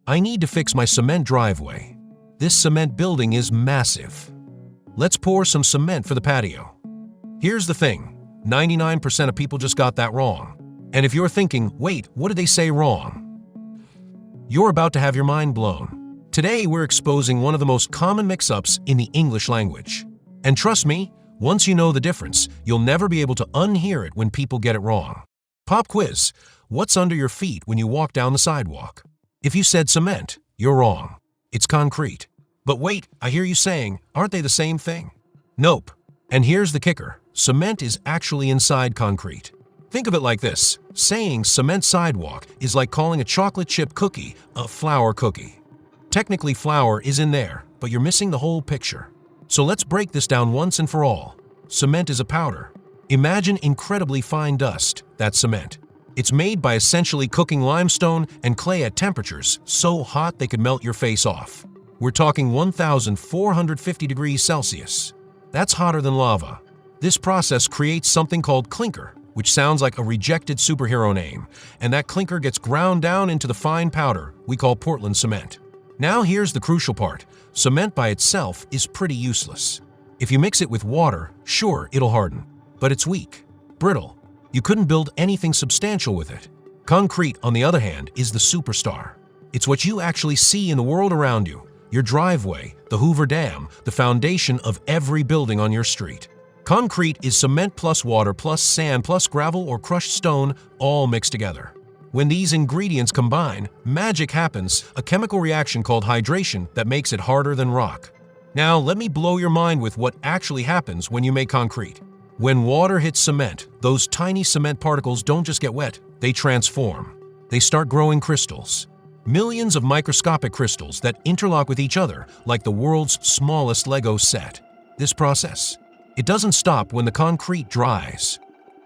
I need to fix my cement driveway. This cement building is massive. Let's pour some cement for the patio. Here's the thing, 99% of people just got that wrong. And if you're thinking, wait, what did they say wrong? You're about to have your mind blown. Today, we're exposing one of the most common mix-ups in the English language. And trust me, once you know the difference, you'll never be able to unhear it when people get it wrong. Pop quiz, what's under your feet when you walk down the sidewalk? If you said cement, you're wrong. It's concrete. But wait, I hear you saying, aren't they the same thing? Nope. And here's the kicker, cement is actually inside concrete. Think of it like this, saying cement sidewalk is like calling a chocolate chip cookie a flour cookie. Technically flour is in there, but you're missing the whole picture. So let's break this down once and for all. Cement is a powder. Imagine incredibly fine dust, that's cement. It's made by essentially cooking limestone and clay at temperatures so hot they could melt your face off. We're talking 1,450 degrees Celsius. That's hotter than lava. This process creates something called clinker, which sounds like a rejected superhero name, and that clinker gets ground down into the fine powder we call Portland cement. Now here's the crucial part. Cement by itself is pretty useless. If you mix it with water, sure, it'll harden, but it's weak, brittle. You couldn't build anything substantial with it. Concrete, on the other hand, is the superstar. It's what you actually see in the world around you. Your driveway, the Hoover Dam, the foundation of every building on your street. Concrete is cement plus water plus sand plus gravel or crushed stone all mixed together. When these ingredients combine, magic happens, a chemical reaction called hydration that makes it harder than rock. Now, let me blow your mind with what actually happens when you make concrete. When water hits cement, those tiny cement particles don't just get wet, they transform. They start growing crystals. Millions of microscopic crystals that interlock with each other like the world's smallest Lego set. This process, it doesn't stop when the concrete dries.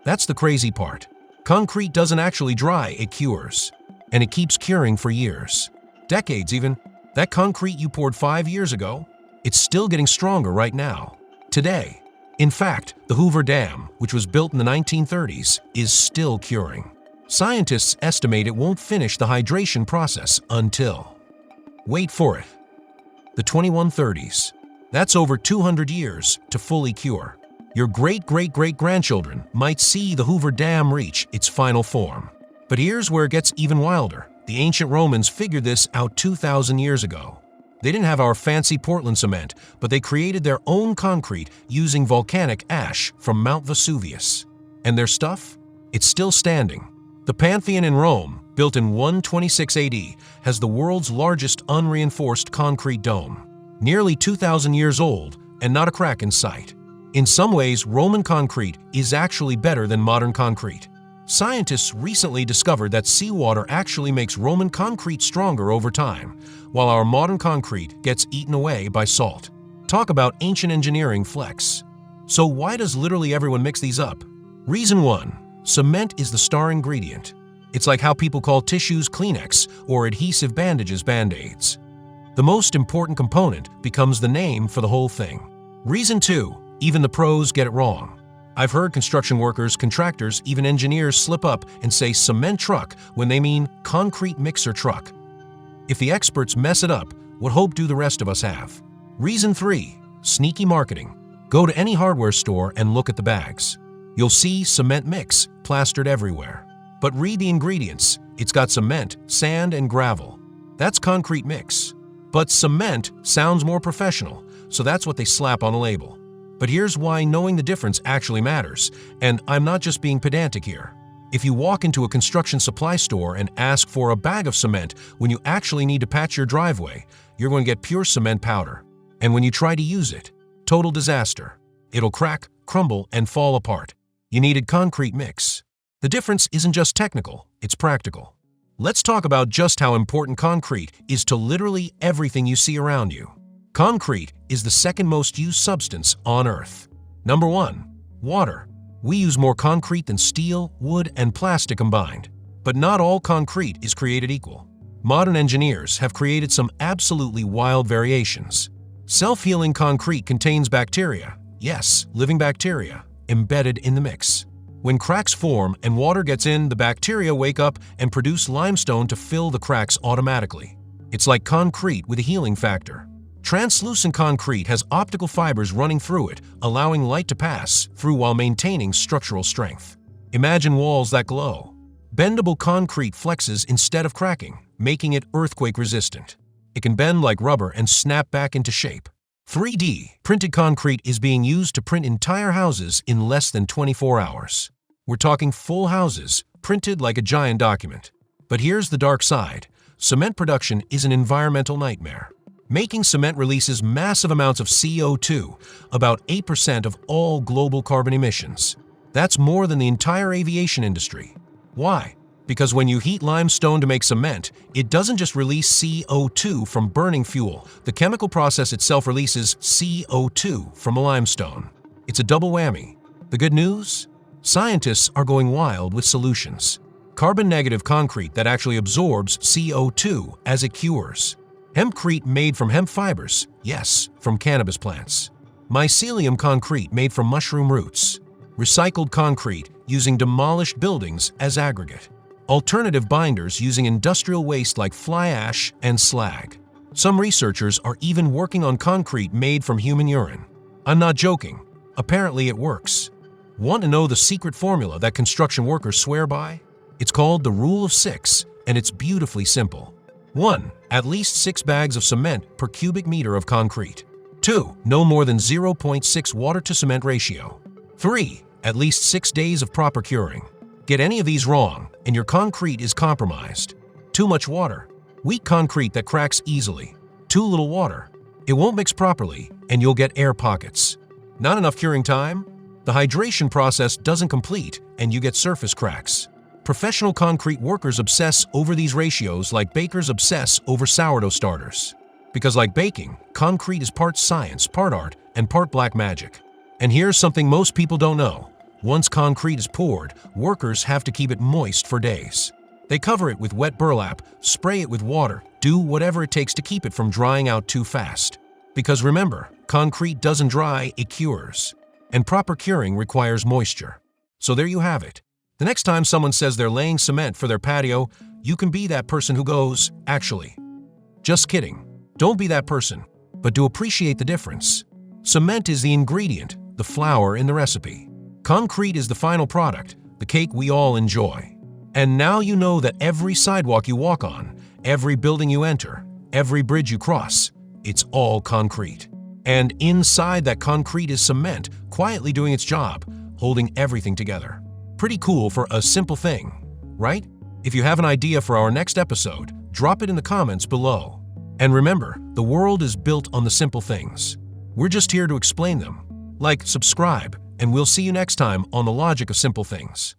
That's the crazy part. Concrete doesn't actually dry, it cures. And it keeps curing for years. Decades even. That concrete you poured 5 years ago, it's still getting stronger right now. Today. In fact, the Hoover Dam, which was built in the 1930s, is still curing. Scientists estimate it won't finish the hydration process until, wait for it, the 2130s. That's over 200 years to fully cure. Your great-great-great-grandchildren might see the Hoover Dam reach its final form. But here's where it gets even wilder. The ancient Romans figured this out 2,000 years ago. They didn't have our fancy Portland cement, but they created their own concrete using volcanic ash from Mount Vesuvius. And their stuff? It's still standing. The Pantheon in Rome, built in 126 AD, has the world's largest unreinforced concrete dome. Nearly 2,000 years old and not a crack in sight. In some ways, Roman concrete is actually better than modern concrete. Scientists recently discovered that seawater actually makes Roman concrete stronger over time, while our modern concrete gets eaten away by salt. Talk about ancient engineering flex. So why does literally everyone mix these up? Reason 1. Cement is the star ingredient. It's like how people call tissues Kleenex or adhesive bandages Band-Aids. The most important component becomes the name for the whole thing. Reason 2. Even the pros get it wrong. I've heard construction workers, contractors, even engineers slip up and say cement truck when they mean concrete mixer truck. If the experts mess it up, what hope do the rest of us have? Reason 3. Sneaky marketing. Go to any hardware store and look at the bags. You'll see cement mix plastered everywhere. But read the ingredients. It's got cement, sand, and gravel. That's concrete mix. But cement sounds more professional, so that's what they slap on a label. But here's why knowing the difference actually matters, and I'm not just being pedantic here. If you walk into a construction supply store and ask for a bag of cement when you actually need to patch your driveway, you're going to get pure cement powder. And when you try to use it, total disaster. It'll crack, crumble, and fall apart. You needed concrete mix. The difference isn't just technical, it's practical. Let's talk about just how important concrete is to literally everything you see around you. Concrete is the second most used substance on Earth. Number 1. Water. We use more concrete than steel, wood, and plastic combined. But not all concrete is created equal. Modern engineers have created some absolutely wild variations. Self-healing concrete contains bacteria, yes, living bacteria, embedded in the mix. When cracks form and water gets in, the bacteria wake up and produce limestone to fill the cracks automatically. It's like concrete with a healing factor. Translucent concrete has optical fibers running through it, allowing light to pass through while maintaining structural strength. Imagine walls that glow. Bendable concrete flexes instead of cracking, making it earthquake-resistant. It can bend like rubber and snap back into shape. 3D printed concrete is being used to print entire houses in less than 24 hours. We're talking full houses, printed like a giant document. But here's the dark side. Cement production is an environmental nightmare. Making cement releases massive amounts of CO2, about 8% of all global carbon emissions. That's more than the entire aviation industry. Why? Because when you heat limestone to make cement, it doesn't just release CO2 from burning fuel. The chemical process itself releases CO2 from a limestone. It's a double whammy. The good news? Scientists are going wild with solutions. Carbon-negative concrete that actually absorbs CO2 as it cures. Hempcrete made from hemp fibers, yes, from cannabis plants. Mycelium concrete made from mushroom roots. Recycled concrete using demolished buildings as aggregate. Alternative binders using industrial waste like fly ash and slag. Some researchers are even working on concrete made from human urine. I'm not joking. Apparently it works. Want to know the secret formula that construction workers swear by? It's called the Rule of 6, and it's beautifully simple. 1. At least 6 bags of cement per cubic meter of concrete. 2. No more than 0.6 water to cement ratio. 3. At least 6 days of proper curing. Get any of these wrong, and your concrete is compromised. Too much water. Weak concrete that cracks easily. Too little water. It won't mix properly, and you'll get air pockets. Not enough curing time. The hydration process doesn't complete, and you get surface cracks. Professional concrete workers obsess over these ratios like bakers obsess over sourdough starters. Because like baking, concrete is part science, part art, and part black magic. And here's something most people don't know. Once concrete is poured, workers have to keep it moist for days. They cover it with wet burlap, spray it with water, do whatever it takes to keep it from drying out too fast. Because remember, concrete doesn't dry, it cures. And proper curing requires moisture. So there you have it. The next time someone says they're laying cement for their patio, you can be that person who goes, actually. Just kidding. Don't be that person, but do appreciate the difference. Cement is the ingredient, the flour in the recipe. Concrete is the final product, the cake we all enjoy. And now you know that every sidewalk you walk on, every building you enter, every bridge you cross, it's all concrete. And inside that concrete is cement, quietly doing its job, holding everything together. Pretty cool for a simple thing, right? If you have an idea for our next episode, drop it in the comments below. And remember, the world is built on the simple things. We're just here to explain them. Like, subscribe, and we'll see you next time on The Logic of Simple Things.